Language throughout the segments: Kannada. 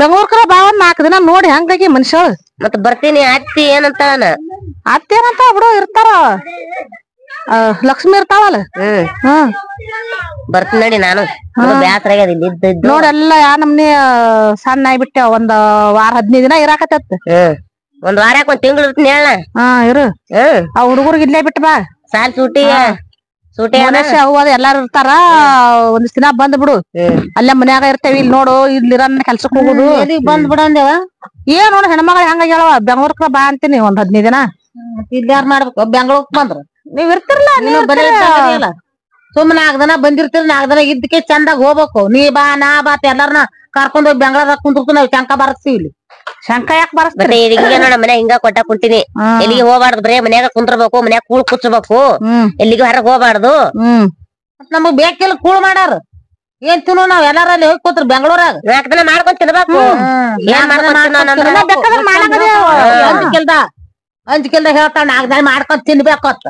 ಬೆಂಗಳೂರ್ ಕರ ಬಾ ಒಂದ್ 4 ದಿನ ನೋಡಿ ಹಂಗಾಗಿ ಮನುಷ್ಯಳು ಮತ್ ಬರ್ತೀನಿ ಅತ್ತಿ ಏನಂತಾನ ಅತ್ತೇನಂತ ಬಿಡು ಇರ್ತಾರ ಲಕ್ಷ್ಮಿ ಇರ್ತಾವಲ್ಲ ಹ್ಮ್ ಬರ್ತೀನಿ ನಡಿ ನಾನು ಬ್ಯಾಸರ ಆಗ್ಯದ ಇಲ್ಲಿ ಇದ್ದು ನೋಡೆಲ್ಲ ಯಾ ನಮ್ನಿ ಸಣ್ಣ ಆಗ್ಬಿಟ್ಟೆ ಒಂದ್ ವಾರ 15 ದಿನ ಇರಾಕತ್ತ ಒಂದ್ ವಾರಕ್ ಒಂದ್ ತಿಂಗಳು ಇರ್ತೀನಿ ಹೇಳ ಇರು ಆ ಹುಡುಗರ್ಗ ಇಲ್ಲೇ ಬಿಟ್ಟು ಬಾ ಸಾಲ್ ಸೂಟಿ ಅವು ಅದ ಎಲ್ಲಾರು ಇರ್ತಾರ ಒಂದಿಷ್ಟ್ ದಿನ ಬಂದ್ ಬಿಡು ಅಲ್ಲೇ ಮನ್ಯಾಗ ಇರ್ತೇವಿ ಇಲ್ಲಿ ನೋಡು ಇಲ್ಲಿ ಕೆಲ್ಸಕ್ ಹೋಗುದು ಬಂದ್ ಬಿಡಂದೇವ ಏನ್ ನೋಡು ಹೆಣ್ಮಗಳ ಹೆಂಗ ಹೇಳವ ಬೆಂಗಳೂರ್ಕ ಬಾ ಅಂತೀನಿ ಒಂದ್ 15 ದಿನ ಇಲ್ಲಿ ಯಾರು ಮಾಡ್ಬೇಕು ಬೆಂಗಳೂರ್ಕ್ ಬಂದ್ರ ನೀವ್ ಇರ್ತಿರ್ಲ ಸುಮ್ 4 ದಿನ ಬಂದಿರ್ತೀರಿ 4 ದಿನ ಇದ್ದಕ್ಕೆ ಚಂದಾಗ ಹೋಗ್ಬೇಕು ನೀ ಬಾ ನಾ ಬಾತ್ ಎಲ್ಲಾರನ್ನ ಕರ್ಕೊಂಡ್ ಹೋಗಿ ಬೆಂಗಳೂರಾಗ ಕುಂದಿರ್ತು ನಾವ್ ಶಂಕ ಬಾರಿಸ್ತೀವಿ ಇಲ್ಲಿ ಶಂಕ ಯಾಕೆ ಬಾರಿಸ್ತೀರಿ ಹಿಂಗ ನೋಡ ಮನ್ಯಾಗ ಹಿಂಗ ಕೊಟ್ಟ ಕುಂತೀನಿ ಎಲ್ಲಿಗೆ ಹೋಗ್ಬಾರ್ದು ಬರೇ ಮನ್ಯಾಗ ಕುಂದ್ರಬೇಕು ಮನ್ಯಾಗ ಕೂಳ್ ಕುಚ್ಚಬೇಕು ಎಲ್ಲಿಗೆ ಹೊರಗ್ ಹೋಗ್ಬಾರ್ದು ನಮಗ್ ಬೇಕಿಲ್ಲ ಕೂಳ್ ಮಾಡಾರ ಏನ್ ತಿನ್ನು ನಾವ್ ಎಲ್ಲಾರಲ್ಲಿ ಹೋಗಿ ಕೂತ್ರ ಬೆಂಗಳೂರಾಗ 4 ದಿನ ಮಾಡ್ಕೊಂಡ್ ತಿನ್ಬೇಕು ಅಂಜಿಕೆಲ್ದ ಹೇಳ್ತಾಳ 4 ದಿನ ಮಾಡ್ಕೊಂಡ್ ತಿನ್ಬೇಕು ಅಂತ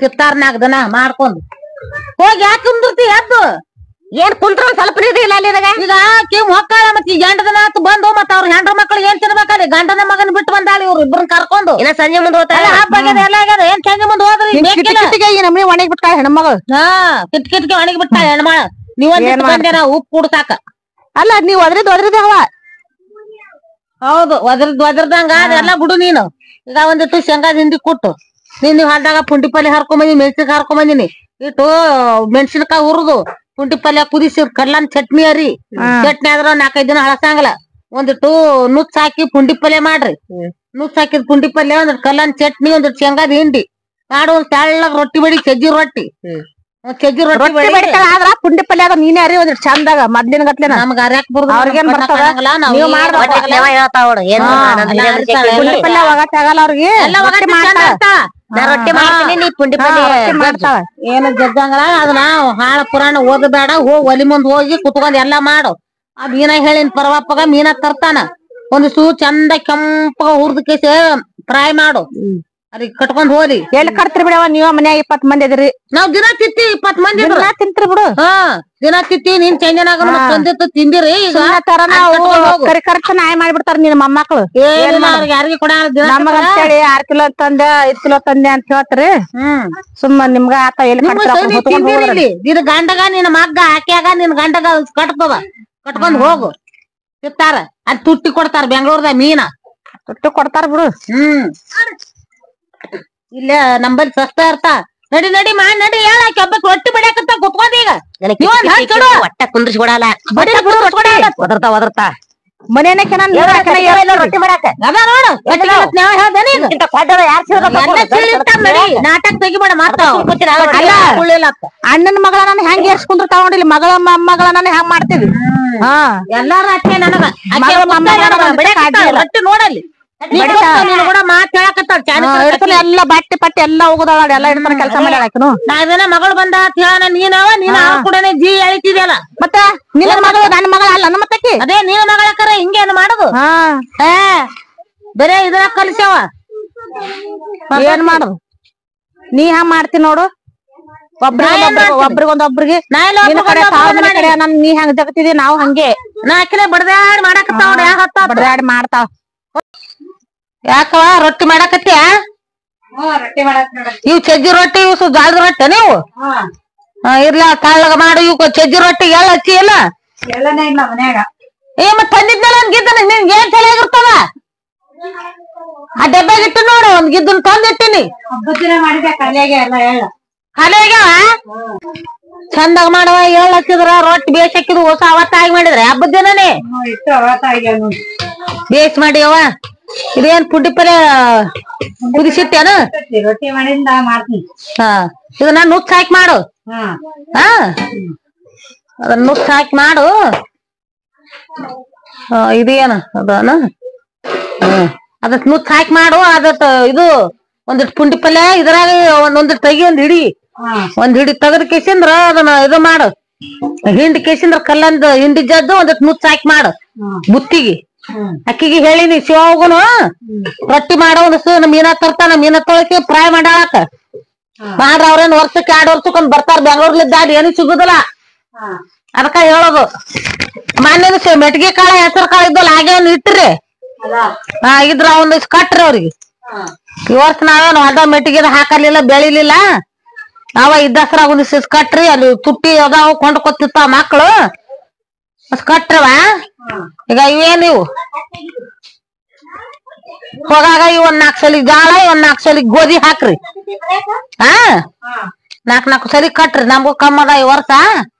ತಿತ್ತಾರ 4 ದಿನ ಮಾಡ್ಕೊಂಡ್ ಹೋಗಿ ಯಾಕೆ ಕುಂದಿರ್ತಿ ಎದ್ದು ಏನ್ ಕುಂತ್ರ ಒಂದ್ ಸ್ವಲ್ಪ ಇಲ್ಲ ಅಲ್ಲಿ ಈಗ ಕಿಮ್ ಹೊಕ್ಕಾಳ ಮತ್ ಈ ಗಂಡ ದಿನ ಆತು ಬಂದು ಮತ್ ಅವ್ರ ಹೆಂಡ್ರ ಮಕ್ಳು ಏನ್ ತಿನ್ಬೇಕಲ್ಲಿ ಗಂಡನ ಮಗನ್ ಬಿಟ್ಟು ಬಂದಾಳ ಇವ್ರು ಇಬ್ಬರನ್ನ ಕರ್ಕೊಂಡು ಇನ್ನ ಸಂಜೆ ಮುಂದೆ ಹೋಗ್ತಾಳೆ ಎಲ್ಲ ಆಗ್ಯದ ಏನ್ ಸಂಜೆ ಮುಂದೆ ಹೋದ್ರಿ ನಮ್ನಿ ಒಣಗಿ ಬಿಟ್ಟಾಳ ಹೆಣ್ಮಗಳು ಕಿಟ್ಕಿಟ್ಗೆ ಒಣಗಿ ಬಿಟ್ಟಾಳ ಹೆಣ್ಮಳ ನೀವ್ ಬಂದೇನ ಉಪ್ಪು ಕುಡ್ಸಾಕ ಅಲ್ಲ ನೀವ್ ಒದ್ರಿದ್ ಅವ ಹೌದು ಒದ್ರದಂಗ ಅದೆಲ್ಲ ಬಿಡು ನೀನು ಈಗ ಒಂದಿಟ್ಟು ಶೇಂಗಾದ ಹಿಂಡಿ ಕೊಟ್ಟು ನೀನ್ ಹೊಲ್ದಾಗ ಪುಂಡಿ ಪಲ್ಯ ಹರ್ಕೊಂಬಂದಿನಿ ಮೆಣಸಿನ್ಕಾಯಿ ಹರ್ಕೊಂಬಂದಿನಿ ಇಟ್ಟು ಮೆಣಸಿನ್ಕಾಯಿ ಹುರಿದು ಪುಂಡಿ ಪಲ್ಯ ಕುದಿಸಿ ಕಡ್ಲನ್ ಚಟ್ನಿ ಅರಿ ಚಟ್ನಿ ಆದ್ರ 4-5 ದಿನ ಹಳಸಂಗಲ್ಲ ಒಂದಿಟ್ಟು ನುಚ್ಚ ಹಾಕಿ ಪುಂಡಿ ಪಲ್ಯ ಮಾಡ್ರಿ ನುಚ್ಚ ಹಾಕಿದ್ ಪುಂಡಿ ಪಲ್ಯ ಒಂದಿಟ್ಟು ಕಲ್ಲನ್ ಚಟ್ನಿ ಒಂದಿಟ್ಟು ಶೇಂಗಾದ ಹಿಂಡಿ ಮಾಡು ಒಂದ್ ತೆಳ್ಳಗ ರೊಟ್ಟಿ ಬಡಿ ಸಜ್ಜಿ ರೊಟ್ಟಿ ಆದ್ರ ಪುಂಡಿ ಪಲ್ಯ ಅದ ನೀನೇ ಅರಿ ಒಂದಿಟ್ಟು ಚಂದಾಗ ಮೊದ್ಲಿನ ಗತ್ಲೆ ನಮ್ಗ ಅರ್ಯಾಕ್ ಬರುದು ಅವ್ರಿಗೇನ್ ಬರ್ತದ ಪುಂಡಿ ಪಲ್ಯ ಒಗಟ್ ಆಗಲ್ಲ ಅವ್ರಿಗೆ ರೊಟ್ಟಿ ಮಾಡ್ತೀನಿ ನೀ ಪುಂಡಿ ಪಲ್ಯ ಮಾಡ್ತಾವ ಏನು ಜಗ್ಗಂಗಲ್ಲ ಅದನ್ನ ಹಾಳ ಪುರಾಣ ಓದಬೇಡ ಒಲಿ ಮುಂದ್ ಹೋಗಿ ಕುತ್ಕೊಂಡ್ ಎಲ್ಲಾ ಮಾಡು ಆ ಮೀನ ಹೇಳಿನ ಪರವಪ್ಪಗ ಮೀನ ತರ್ತಾನ ಒಂದಿಷ್ಟು ಚಂದ ಕೆಂಪಗ ಹುರ್ದ ಕೇಸಿ ಫ್ರೈ ಮಾಡು ಅರಿ ಕಟ್ಕೊಂಡ್ ಹೋರಿ ಎಲ್ಲಿ ಕಟ್ತಿರಿ ಬಿಡವ ನೀವ ಮನ್ಯಾಗ 20 ಮಂದಿ ಅದಿರಿ ನಾವ್ ದಿನ ತಿತ್ತಿ 20 ಮಂದಿ ತಿಂತ್ರಿ ಬಿಡು ದಿನ ತಿತ್ತಿ ನೀನ್ ಚಂಜನಾಗ ತಂದಿತ್ತು ತಿಂದಿರಿ ಈಗ ಖರ್ಚು ನಾಯ ಮಾಡ್ಬಿಡ್ತಾರ ನಿನ್ ಮೊಮ್ಮಕ್ಳು ಯಾರಿಗೆ ಕೊಡ ನಮಗ ಅಂತೇಳಿ 6 ಕಿಲೋ ತಂದೆ 5 ಕಿಲೋ ತಂದೆ ಅಂತ ಹೇಳ್ತಾರಿ ಸುಮ್ಮ ನಿಮ್ಗ ಆತ ಎಲ್ಲಿ ನಿನ್ ಗಂಡಗ ನಿನ್ ಮಗ್ಗ ಹಾಕ್ಯಾಗ ನಿನ್ ಗಂಡಗ ಕಟ್ತದ ಕಟ್ಕೊಂಡ್ ಹೋಗು ತಿತ್ತಾರ ಅದ್ ತುಟ್ಟಿ ಕೊಡ್ತಾರ ಬೆಂಗಳೂರ್ದಾಗ ಮೀನ ತುಟ್ಟಿ ಕೊಡ್ತಾರ ಬಿಡು ಇಲ್ಲ ನಂಬಲ್ಲಿ ಸಸ್ತ ಇರ್ತಾ ನಡಿ ನಡಿ ಮಾಡ್ ನಡಿ ಹೇಳಕ್ಕೆ ಹಬ್ಬಕ್ ರೊಟ್ಟಿ ಬಡಿಯಾಕಂತ ಕುತ್ಕೊಂಡ್ ಈಗ ಒಟ್ಟ ಕುಂದ್ರಿಸಿ ಕೊಡಲ್ಲ ಒದರ್ತಾ ಮನೇನ ರೊಟ್ಟಿ ಮಾಡಾಕ ನಾಟಕ ತೆಗಿಬೇಡ ಮಾತ್ರ ಅಣ್ಣನ ಮಗಳ ನಾನು ಹೆಂಗ್ ಏರ್ಸ್ಕೊಂಡ್ರು ತಗೊಂಡಿಲ್ಲ ಮಗಳ ಮೊಮ್ಮಗಳ ನಾನು ಹೆಂಗ್ ಮಾಡ್ತೀವಿ ಎಲ್ಲಾರು ಅಟ್ಟೆ ನನಗ ರೊಟ್ಟಿ ನೋಡಲ್ಲಿ ಕೂಡ ಮಾತ್ ಹೇಳಕತ್ತಾಳ ಎಲ್ಲ ಬಟ್ಟೆ ಪಟ್ಟಿ ಎಲ್ಲಾ ಹೋಗುದಾಳ ಎಲ್ಲಾ ಇಡ್ತಾರ ಕೆಲಸ ಮಾಡ್ಯಾಕನು 4 ದಿನ ಮಗಳು ಬಂದ ನೀನವ ನೀನ್ ಕೂಡನೆ ಜೀ ಎಳಿತಿದ್ಯಲ್ಲ ಮತ್ತ ನಿನ್ನ ಮಗಳು ನನ್ನ ಮಗಳ ಅಲ್ಲ ಮತ್ತಕ್ಕೆ ಅದೇ ನಿನ್ನ ಮಗಳಕರ ಹಿಂಗೇನು ಮಾಡುದು ಬರೇ ಇದ್ರ ಕಲ್ಸ್ಯಾವ ಏನ್ ಮಾಡುದು ನೀ ಹಂಗ ಮಾಡ್ತಿ ನೋಡು ಒಬ್ರಿಗೊಂದೊಬ್ರಿಗೆ ನೀ ಹೆಂಗ್ ಜಗತಿದಿ ನಾವು ಹಂಗೆ ನಾಕಿನ ಬಡದಾಡಿ ಮಾಡಾಕತ್ತಾವ ಬಡದಾಡಿ ಮಾಡ್ತಾವ ಯಾಕವ ರೊಟ್ಟಿ ಮಾಡಾಕತ್ತೀಯ ಇವ್ ಚಜ್ಜಿ ರೊಟ್ಟಿ ಇವ್ ಜಾಳದ ರೊಟ್ಟಿ ನೀವು ಇರ್ಲ ತಳ್ಳಗ ಮಾಡು ಇವ್ ಚಜ್ಜಿ ರೊಟ್ಟಿ ಎಳ್ಳ ಹಚ್ಚಿ ಇಲ್ಲ ಏ ಮತ್ ತಂದಿದ್ನಲ್ಲ ಒಂದ್ ಗಿದ್ದನ ನಿನ್ಗೆ ಏನ್ ಚೆನ್ನಾಗಿರ್ತದ ಆ ಡಬ್ಬಾಗ ಇಟ್ಟು ನೋಡು ಒಂದ್ ಗಿದ್ದನ್ ತಂದಿಟ್ಟಿನಿ ಖಾಲಿ ಆಗ್ಯಾವ ಚಂದಾಗ ಮಾಡವ ಎಳ್ಳ ಹಚ್ಚಿದ್ರ ರೊಟ್ಟಿ ಬೇಸ್ ಹಾಕಿದ್ರು ಹೊಸ ಅವತ್ತಾಗಿ ಮಾಡಿದ್ರೆ ಹಬ್ಬದ ದಿನನೇ ಬೇಸ್ ಮಾಡಿಯವ ಇದೇನ್ ಪುಂಡಿ ಪಲ್ಯ ಕುದಿಸಿಟ್ಟೇನು ರೊಟ್ಟಿ ಮಾಡಿಂದ ಮಾಡ್ತೀನಿ ಇದನ್ನ ನುಚ್ಚ ಹಾಕಿ ಮಾಡು ಅದನ್ನ ನುಚ್ಚ ಹಾಕಿ ಮಾಡು ಇದೇನು ಅದನ ಅದಕ್ ನುಚ್ಚ ಹಾಕಿ ಮಾಡು ಅದತ್ ಇದು ಒಂದಿಟ್ಟು ಪುಂಡಿ ಪಲ್ಯ ಇದ್ರಾಗ ಒಂದಿಟ್ಟು ತೆಗಿ ಒಂದ್ ಹಿಡಿ ತೆಗದ್ ಕೇಸಿಂದ್ರ ಅದನ್ನ ಇದು ಮಾಡು ಹಿಂಡಿ ಕೇಸಿಂದ್ರ ಕಲ್ಲಂದ ಹಿಂಡಿ ಜದ್ದು ಒಂದಿಟ್ಟು ನುಚ್ಚ ಹಾಕಿ ಮಾಡು ಬುತ್ತಿಗೆ ಅಕ್ಕಿಗೆ ಹೇಳಿನಿ ಶಿವಗುನು ರೊಟ್ಟಿ ಮಾಡೋ ಮೀನಾ ತರ್ತಾನ ಮೀನಾ ತೊಳಕಿ ಫ್ರೈ ಮಾಡಾಕ ಮಾಡ್ರ ಅವ್ರೇನ್ ವರ್ಷಕ್ಕೆ 2 ವರ್ಷಕ್ಕೊಂದ್ ಬರ್ತಾರ ಬೆಂಗಳೂರ್ಲಿದ್ದ ಏನು ಸಿಗುದಿಲ್ಲ ಅದಕ್ಕ ಹೇಳೋದು ಮಾನ್ಯ ಮೆಟ್ಗಿ ಕಾಳ ಹೆಸರು ಕಾಳ ಇದ್ದಲ್ಲ ಹಾಗೆ ಒಂದ್ ಇಟ್ರಿ ಇದ್ರ ಒಂದಿಷ್ಟು ಕಟ್ರಿ ಅವ್ರಿಗೆ ಈ ವರ್ಷ ನಾವೇನು ಅದ ಮೆಟ್ಟಿಗೆ ಹಾಕಲಿಲ್ಲ ಬೆಳಿಲಿಲ್ಲ ಅವ ಇದ್ದಸ್ರ ಒಂದಿಷ್ಟು ಕಟ್ರಿ ಅಲ್ಲಿ ತುಟ್ಟಿ ಅದಾವ ಕೊಂಡ್ಕೊತಿತ್ತ ಮಕ್ಳು ಕಟ್ರವ ಈಗ ಇವೇನಿವು ಹೋಗಾಗ ಇವ್ 4 ಸಲಿ ಜಾಳ ಇವ್ 4 ಸಲಿ ಗೋಧಿ ಹಾಕ್ರಿ ಹಾ 4 ಸಲಿ ಕಟ್ರಿ ನಮಗೂ ಕಮ್ಮದ ಈ ವರ್ಷ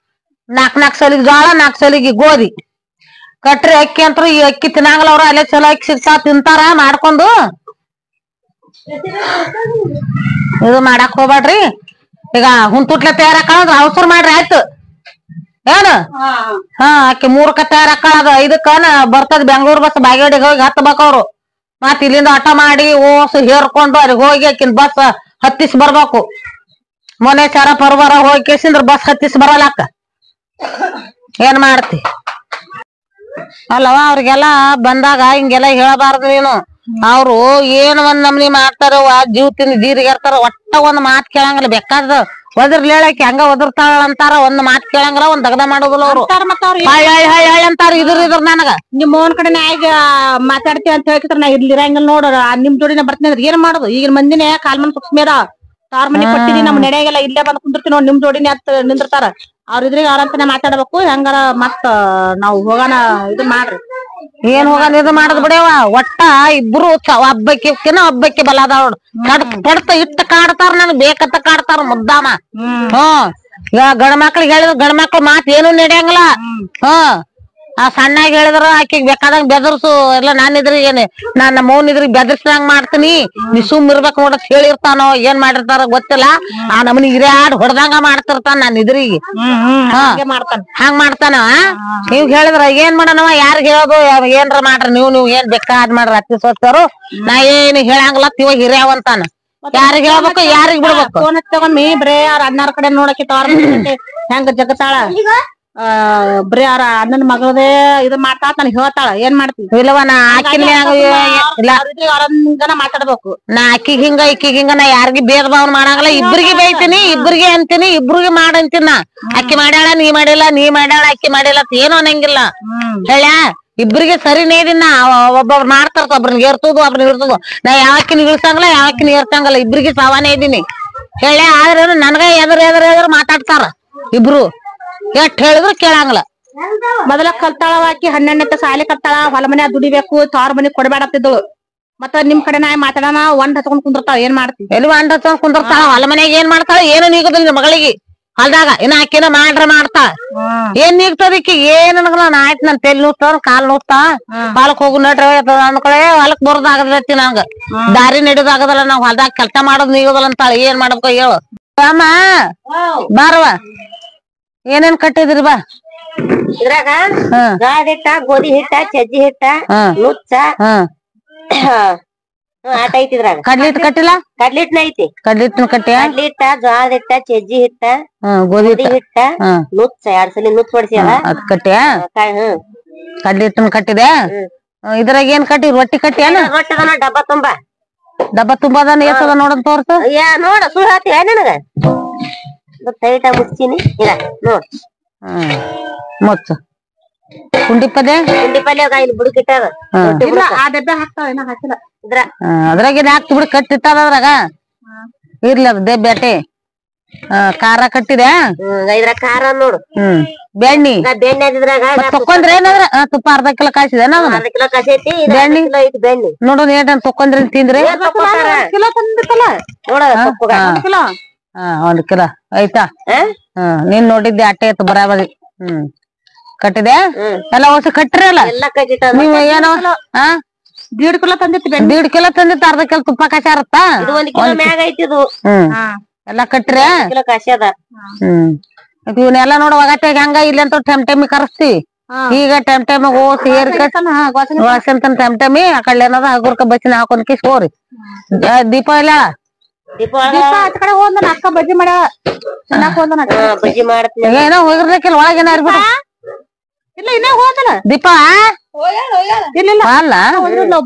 4 ಸಲಿಗೆ ಜೋಳ 4 ಸಲಿಗೆ ಗೋಧಿ ಕಟ್ರಿ ಅಕ್ಕಿ ಅಂತೂ ಈ ಅಕ್ಕಿ ತಿನ್ನಂಗಲ್ಲ ಅವ್ರ ಅಲ್ಲೇ ಚಲೋ ಅಕ್ಕಿ ಸಿಗ್ತಾ ತಿಂತಾರ ಮಾಡ್ಕೊಂಡು ಇದು ಮಾಡಾಕ್ ಹೋಗ್ಬೇಡ್ರಿ ಈಗ ಹುಂತುಟ್ಲೆ ತಯಾರಾಕಂದ್ರ ಅವಸರ ಮಾಡ್ರಿ ಆಯ್ತು ಏನು ಅಕ್ಕಿ 3ಕ್ಕ ತಯಾರಾಕಳದ 5ಕ್ಕ ಬರ್ತದ ಬೆಂಗಳೂರು ಬಸ್ ಬಾಗೇಡಿಗೆ ಹೋಗಿ ಹತ್ತಬೇಕವ್ರು ಮತ್ ಇಲ್ಲಿಂದ ಆಟೋ ಮಾಡಿ ಓಸು ಹೇರ್ಕೊಂಡು ಅಲ್ಲಿ ಹೋಗಿ ಆಕಿನ್ ಬಸ್ ಹತ್ತಿಸಿ ಬರ್ಬೇಕು ಮೊನ್ನೆ ಚಾರ ಪರ್ವರ ಹೋಗಿ ಕೇಸಿಂದ್ರ ಬಸ್ ಹತ್ತಿಸಿ ಬರಲ್ಲಕ್ಕ ಏನ್ ಮಾಡ್ತಿ ಅಲ್ಲವ ಅವ್ರಿಗೆಲ್ಲ ಬಂದಾಗ ಹಿಂಗೆಲ್ಲ ಹೇಳಬಾರ್ದು ನೀನು ಅವ್ರು ಏನ್ ಒಂದ್ ನಮ್ನಿ ಮಾಡ್ತಾರವ ಜೀವ ತಿಂದ ಜೀರಿಗೆ ಇರ್ತಾರ ಒಟ್ಟ ಒಂದ್ ಮಾತ್ ಕೇಳಂಗಿಲ್ಲ ಬೇಕಾದ ಒದರ್ಲಿ ಹೇಳಕ್ಕೆ ಹಂಗ ಒದರ್ತಾಳ ಅಂತಾರ ಒಂದ್ ಮಾತ್ ಕೇಳಂಗಿಲ್ಲ ಒಂದ್ ದಗದ ಮಾಡೋದಿಲ್ಲ ಅವ್ರು ಹಳ್ಳಿ ಅಂತಾರ ಇದ್ರ ನನಗ ನಿಮ್ ಮೋನ್ ಕಡೆ ಈಗ ಮಾತಾಡ್ತೀವಿ ಅಂತ ಹೇಳ್ತಿದ್ರ ನಾ ಇರ್ಲಿರಂಗಿಲ್ಲ ನೋಡ ನಿಮ್ ಜೋಡಿನ ಬರ್ತೀನಿ ಅಂದ್ರೆ ಏನ್ ಮಾಡೋದು ಈಗಿನ ಮಂದಿನೇ ಕಾಲ್ಮನ್ ಸೂಕ್ಷ್ಮೇದ ತಾರ್ ಮನಿ ಕೊಟ್ಟಿದೀನಿ ನಮ್ ನಡೆಯಾಗೆಲ್ಲ ಇಲ್ಲೇ ಬಂದ್ ಕುಂದಿರ್ತೀವಿ ನೋಡ್ ನಿಮ್ ಜೋಡಿನೇ ಹತ್ ನಿಂದಿರ್ತಾರ ಅವ್ರ ಇದ್ರಿಗೆ ಅವ್ರಂತಾನೆ ಮಾತಾಡ್ಬೇಕು ಹೆಂಗಾರ ಮತ್ ನಾವ್ ಹೋಗಾನ ಇದು ಮಾಡ್ರಿ ಏನ್ ಹೋಗ ಇದು ಮಾಡದ್ ಬಿಡವ ಒಟ್ಟ ಇಬ್ರು ಒಬ್ಬಕ್ಕೆ ಬಲ ಅದಾವ ಪಡ್ತ ಇಟ್ಟ ಕಾಡ್ತಾರ ನನ್ಗ್ ಬೇಕತ್ತ ಕಾಡ್ತಾರ ಮುದ್ದಾಮ ಈಗ ಗಂಡ್ಮಕ್ಳಿಗೆ ಹೇಳಿದ್ರ ಗಂಡ್ಮಕ್ಳು ಮಾತ್ ಏನು ನಡೆಯಂಗಿಲ್ಲ ಆ ಸಣ್ಣಾಗಿ ಹೇಳಿದ್ರ ಆಕಿಗ್ ಬೇಕಾದಂಗ ಬೆದರ್ಸು ಎಲ್ಲ ನಾನಿದ್ರಿಗೇನೆ ನನ್ನ ಮೌನ್ ಇದ್ರಿಗೆ ಬೆದರ್ಸಿದಂಗ ಮಾಡ್ತೀನಿ ನೀ ಸುಮ್ ಇರ್ಬೇಕು ನೋಡತ್ ಹೇಳಿರ್ತಾನೋ ಏನ್ ಮಾಡಿರ್ತಾರ ಗೊತ್ತಿಲ್ಲ ಆ ನಮ್ನಿ ಹಿರಿಯಾಡ್ ಹೊಡ್ದಂಗ ಮಾಡ್ತಿರ್ತಾನ ನಾನ್ ಇದ್ರಿಗೆ ಹಂಗ್ ಮಾಡ್ತಾನ ನೀವ್ ಹೇಳಿದ್ರ ಏನ್ ಮಾಡನವ ಯಾರಿಗ್ ಹೇಳೋದು ಏನ್ರ ಮಾಡ್ರಿ ನೀವು ಏನ್ ಬೇಕಾದ್ ಮಾಡ್ರಿ ಅತ್ತಿ ಸೋತಾರು ನಾ ಏನ್ ಹೇಳಂಗಿಲ್ಲ ಇವ ಹಿರಿಯಾವಂತಾನ ಯಾರಿಗ್ ಹೇಳ್ಬೇಕು ಯಾರಿಗ್ ಬಿಡ್ಬೇಕು ತಗೊಮ್ಮಿ ಬರೇ ಅವ್ರ ಅಣ್ಣಾರ ಕಡೆ ನೋಡಕ್ಕೆ ಹೆಂಗ ಜಗತ್ತಾಳ ಬರೀ ಅವ್ರ ಅಣ್ಣನ ಮಗಳದೇ ಇದು ಮಾಡ್ತಾಳ ನನ್ ಹೇಳ್ತಾಳ ಏನ್ ಮಾಡ್ತೀವಿ ಇಲ್ಲವ ನಾ ಮಾತಾಡ್ಬೇಕು ನಾ ಅಕ್ಕಿಗ್ ಹಿಂಗ ಇಕ್ಕಿಗ್ ಹಿಂಗ ನಾ ಯಾರಿಗಿ ಭೇದ ಭಾವನ ಮಾಡಂಗಿಲ್ಲ ಇಬ್ರಿಗೆ ಬೈತೀನಿ ಇಬ್ರಿಗೆ ಅಂತೀನಿ ಇಬ್ರಿಗೆ ಮಾಡಂತೀನಿ ನಾ ಅಕ್ಕಿ ಮಾಡ್ಯಾಳ ನೀ ಮಾಡಿಲ್ಲ ನೀ ಮಾಡ್ಯಾಳ ಅಕ್ಕಿ ಮಾಡಿಲ್ಲ ಅಂತ ಏನು ಅನ್ನಂಗಿಲ್ಲ ಹೇಳ್ಯಾ ಇಬ್ರಿಗೆ ಸರಿನೇ ಇದೀನ ಒಬ್ಬೊಬ್ರು ಮಾಡ್ತಾರ ಒಬ್ರನ್ನ ಏರ್ತುದು ಒಬ್ರನ್ನ ಇರ್ತದು ನಾ ಯಾವಕ್ಕಿನ ಇಳ್ಸಂಗಿಲ್ಲ ಯಾವಕ್ಕಿನ ಏರ್ಸಂಗಿಲ್ಲ ಇಬ್ರಿಗೆ ಸವಾನೇ ಇದೀನಿ ಹೇಳ್ಯ ಆದ್ರೆ ನನ್ಗ ಎದ್ರ ಮಾತಾಡ್ತಾರ ಇಬ್ರು ಎಷ್ಟ್ ಹೇಳಿದ್ರು ಕೇಳಂಗಿಲ್ಲ ಮೊದಲ ಕಲ್ತಾಳವಾಕಿ 12ನೇ ಸಾಲಿ ಕಲ್ತಾಳ ಹೊಲ ಮನೆ ದುಡಿಬೇಕು ತಾರ್ ಮನಿ ಕೊಡಬೇಡತ್ತಿದ್ದಳು ಮತ್ತ ನಿಮ್ ಕಡೆ ನಾ ಮಾತಾಡೋಣ ಒಂದ್ ಹಚ್ಕೊಂಡ್ ಕುಂದಿರ್ತಾಳ ಏನ್ ಮಾಡ್ತೀವಿ ಎಲ್ಲಿ ಒಂದ್ ಹಚ್ಕೊಂಡ್ ಕುಂದಿರ್ತಾಳ ಹೊಲ ಮನೆಯಾಗ ಏನ್ ಮಾಡ್ತಾಳ ಏನು ನೀಗುದಿಲ್ಲ ಮಗಳಿಗೆ ಹೊಲ್ದಾಗ ಇನ್ನ ಆಕಿನ ಮಾಡ್ತಾಳ ಏನ್ ನೀಗ್ತದಕ್ಕಿ ಏನ್ ನಾ ಆಯ್ತು ನನ್ ತೆಲ್ ನೂಸ್ತಾವ ಕಾಲ್ ನೂಸ್ತಾ ಹೊಲಕ್ ಹೋಗು ನಡ್ರಿ ಅಂದ್ಕಳೆ ಹೊಲಕ್ ಬರೋದಾಗದೈತಿ ನಂಗ ದಾರಿ ನಡೆಯೋದಾಗದಲ್ಲ ನಾವ್ ಹೊಲ್ದಾಗ ಕೆಲ್ಸ ಮಾಡೋದ್ ನೀಗುದಲ್ಲ ಅಂತಾಳ ಏನ್ ಮಾಡ್ಬೇಕು ಹೇಳು ಅಮ್ಮ ಬಾರವ ಏನೇನ್ ಕಟ್ಟಿದ್ರಿ ಬಾ ಇದ್ರಾಗ ಜೋಳದ ಹಿಟ್ಟ ಗೋಧಿ ಹಿಟ್ಟ ಸಜ್ಜಿ ಹಿಟ್ಟ ನುಚ್ಚ ಆಟ ಐತಿ ಇದ್ರಾಗ ಕಡ್ಲಿಟ್ ಕಟ್ಟಿಲ್ಲ ಕಡ್ಲಿಟ್ನ ಐತಿ ಕಡ್ಲಿಟ್ನ ಕಟ್ಟಿ ಕಡ್ಲಿಟ್ಟ ಜೋಳದ ಹಿಟ್ಟ ಸಜ್ಜಿ ಹಿಟ್ಟ ಗೋಧಿ ಹಿಟ್ಟ ನುಚ್ಚ 2 ಸಲ ನುಚ್ಚ ಹೊಡ್ಸಿಯಲ್ಲ ಅದ್ ಕಟ್ಟ್ಯಾ ಕಡ್ಲಿಟ್ನ ಕಟ್ಟಿದೆ ಇದ್ರಾಗ ಏನ್ ಕಟ್ಟಿ ರೊಟ್ಟಿ ಕಟ್ಟಿ ಏನ ರೊಟ್ಟದನ ಡಬ್ಬ ತುಂಬಾದನ ಎಷ್ಟದ ನೋಡನ್ ತೋರ್ಸು ನೋಡ ಸುಳ್ಳು ಹಾಕ್ತಿವ ನನಗ ಟೈಟ ಮುಚ್ಚಿನಿ ಇಲ್ಲ ನೋಡ್ ಮುಚ್ಚ ಕುಂಡಿ ಪಲ್ಯ ಇಲ್ಲಿ ಬುಡಕಿಟ್ಟದ ಆ ಡಬ್ಬೆ ಹಾಕ್ತಾವ ಏನ ಹಾಕಿಲ್ಲ ಅದ್ರಾಗೇನ್ ಹಾಕ್ತಿ ಬಿಡು ಕಟ್ಟಿಟ್ಟದ ಅದ್ರಾಗ ಇರ್ಲಿ ಅದ ಬೆಟ್ಟೆ ಖಾರ ಕಟ್ಟಿದೆ ಇದ್ರಾಗ ಖಾರ ನೋಡು ಬೆಣ್ಣಿ ಅದಿದ್ರಾಗ ತಕೊಂಡ್ರೆ ಏನಾದ್ರ ತುಪ್ಪ ಅರ್ಧ ಕಿಲೋ ಕಾಯಿಸಿದೆ ಅರ್ಧ ಕಿಲೋ ಕಸೈತಿ ಬೆಣ್ಣಿ ಐತಿ ಬೆಣ್ಣಿ ನೋಡೋಣ ಏನ್ ತಕೊಂಡ್ರಿ ತಿಂದ್ರಿ ಕಿಲೋ ತಂದಿತ್ತಲ್ಲ ನೋಡ 1 ಕಿಲೋ ಆಯ್ತಾ ನೀನ್ ನೋಡಿದ್ದೆ ಅಟ್ಟೆ ಇತ್ತು ಬರಾಬರಿ ಕಟ್ಟಿದೆ ಎಲ್ಲ ಹೊಸ ಕಟ್ಟ್ರಿ ಅಲ್ಲ ನೀವು ಏನೋ ದೀಡ್ ಕಿಲೋ ತಂದಿತ್ತು ದೀಡ್ ಕಿಲೋ ತಂದಿತ್ತು ಅರ್ಧ ಕಿಲೋ ತುಪ್ಪ ಕಾಸಾರತ್ತ ಎಲ್ಲಾ ಕಟ್ಟ್ರಿ ಇವನ್ನೆಲ್ಲಾ ನೋಡ ಒಗತ್ಯಾಗ ಹಂಗ ಇಲ್ಲಿ ಅಂತ ಟೆಮ್ ಕರಸ್ತಿವಿ ಈಗ ಟೆಮ್ ಓಸಿ ಏರ್ಕಂತ ಟೆಮ್ ಆ ಕಡೆ ಏನದ ಹಗುರ್ಕ ಬಚ್ಚಿನ ಹಾಕೊಂಡ್ ಕಿಸ್ ಹೋರಿ ದೀಪ ಇಲ್ಲ ಕಡೆ ಹೋದ ಅಕ್ಕ ಬಜ್ಜಿ ಮಾಡ್ಯಾಳ ಬಜ್ಜಿ ಮಾಡ್ತೀನಿ ಏನೋ ಹೋಗಿರ್ಬೇಕಿಲ್ಲ ಒಳಗೇನ ಇರ್ಬಿಡು ಇಲ್ಲ ಇನ್ನೇ ಹೋದಲ್ಲ ದೀಪ ಇಲ್ಲ ಅಲ್ಲ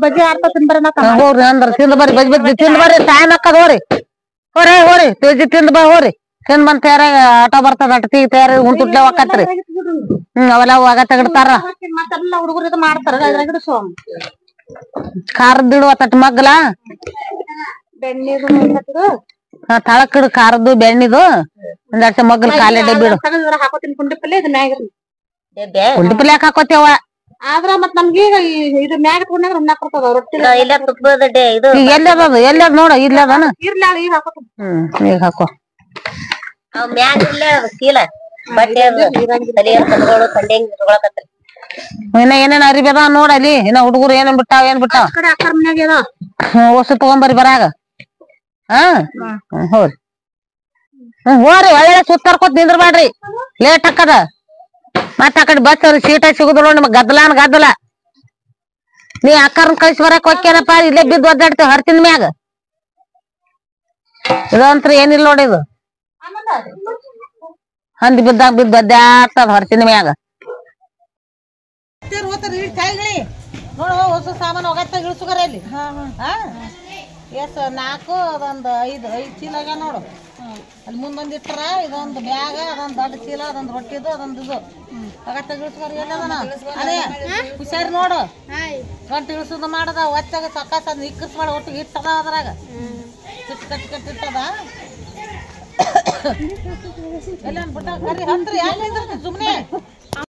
ಬಜ್ಜಿ ಆಡ್ತಾ ತಿನ್ಬರ ಹೋರಿ ಅಂದ್ರ ತಿಂದ್ ಬರ್ರಿ ಬಜ್ಜಿ ತಿಂದ್ ಬರ್ರಿ ಟೈಮ್ ಹಾಕದ್ ಹೋರಿ ಹೋರಿ ತೇಜಿ ತಿಂದ್ ಬಾ ಹೋರಿ ತಿನ್ ಬಂದ್ ತಯಾರ ಆಟೋ ಬರ್ತದ ಅಟ್ಟಿ ತಯಾರ ಉಂಟುಟ್ಲೆ ಹೋಗತ್ರಿ ಅವೆಲ್ಲ ಹೋಗ ತೆಗಿಡ್ತಾರ ಮತ್ತೆಲ್ಲ ಹುಡುಗರು ಇದು ಮಾಡ್ತಾರ ಅದ್ರಾಗ ಇಡ್ಸು ಖಾರದ್ ಇಡುವ ತಟ್ ಮಗ್ಲ ಬೆಣ್ಣೆದು ತಳಕ್ ಇಡು ಖಾರದ್ದು ಬೆಣ್ಣಿದು ಒಂದರ್ಸ ಮಗ್ಲ ಕಾಲೇ ಬಿಡು ಹಾಕೋತೀನಿ ಪುಂಡಿ ಪಲ್ಲೆ ಇದು ಮ್ಯಾಗ ಉಂಡಿ ಪಲ್ಯ ಯಾಕೆ ಹಾಕೋತೇವ ಆದ್ರ ಮತ್ ನಮ್ಗೆ ಇದು ಮ್ಯಾಗ ತಗೊಂಡ್ರೆ ಉಣ್ಣಾಕ್ ಬರ್ತದ ರೊಟ್ಟಿ ಇಲ್ಲ ತುಪ್ಪದ ಇದು ಎಲ್ಲದ ನೋಡ ಇಲ್ಲದಾನ ಇರ್ಲಿ ಈಗ ಹಾಕೋತೀನಿ ಈಗ ಹಾಕೋ ಅವ್ ಮ್ಯಾಗ ಇಲ್ಲ ಚೀಲ ಬಟ್ಟೆ ತಲಿಯ ಕಲ್ಗಳು ಕಂಡೆಂಗ್ ಇಟ್ಕೊಳಕತ್ರಿ ಇನ್ನ ಏನೇನ್ ಅರಿಬಿ ಅದಾವ ನೋಡಲಿ ಇನ್ನ ಹುಡುಗರು ಏನೇನ್ ಬಿಟ್ಟಾವ ಏನ್ ಬಿಟ್ಟಾವ ಕಡೆ ಅಕ್ಕರ ಮನ್ಯಾಗ ಅದ ಹೊಸ ತಗೊಂಬರಿ ಬರಾಗ ಹೋರಿ ಹೋರಿ ಒಳ್ಳೆ ಸುತ್ತಾರ್ಕೊತ್ ನಿಂದ್ರಬ್ಯಾಡ್ರಿ ಲೇಟ್ ಹಾಕದ ಮತ್ತ ಆ ಕಡೆ ಬಸ್ ಸೀಟ ಸಿಗುದಿಲ್ಲ ನಿಮಗ್ ಗದ್ದಲಾನ್ ಗದ್ದಲ ನೀ ಅಕ್ಕರ್ನ ಕಳ್ಸಿ ಬರಾಕ್ ಹೋಗ್ಯಾನಪ್ಪ ಇಲ್ಲೇ ಬಿದ್ದು ಒದ್ದಾಡ್ತೇವ ಹರ್ತಿನ ಮ್ಯಾಗ ಇದಂತ್ರ ಏನಿಲ್ಲ ನೋಡಿ ಇದು ಹಂದಿ ಬಿದ್ದಾಗ ಬಿದ್ದು ಒದ್ದಾಡ್ತದ ಹರ್ತಿನ ಮ್ಯಾಗ ನೋಡು ಹೊಸ ಸಾಮಾನು ಹೋಗತ್ತಾಗ ಇಳಿಸುಗಾರ ಇಲ್ಲಿ ಎಸ್ 4 ಅದೊಂದು 5 ಚೀಲ ಆಗ್ಯಾವ ನೋಡು ಅಲ್ಲಿ ಮುಂದೊಂದು ಇಟ್ಟರ ಇದೊಂದು ಬ್ಯಾಗ ಅದೊಂದು ದೊಡ್ಡ ಚೀಲ ಅದೊಂದು ರೊಟ್ಟಿದು ಅದೊಂದು ಇದು ಹೋಗತ್ತಾಗ ಇಳಿಸುಗಾರ ಎಲ್ಲದನ ಅದೇ ಹುಷಾರಿ ನೋಡು ಗಂಟು ಇಳಿಸೋದು ಮಾಡದ ಒಚ್ಚಾಗ ಸಕಾಸ ಅದ್ ಇಕ್ಕಸ್ ಮಾಡಿ ಒಟ್ಟಿಗೆ ಇಟ್ಟದ ಅದ್ರಾಗ ಕಟ್ಟಿ ಇಟ್ಟದ ಎಲ್ಲ ಬಿಟ್ಟ ಕರಿ ಹತ್ರಿ ಯಾಕೆ ಸುಮ್ಮನೆ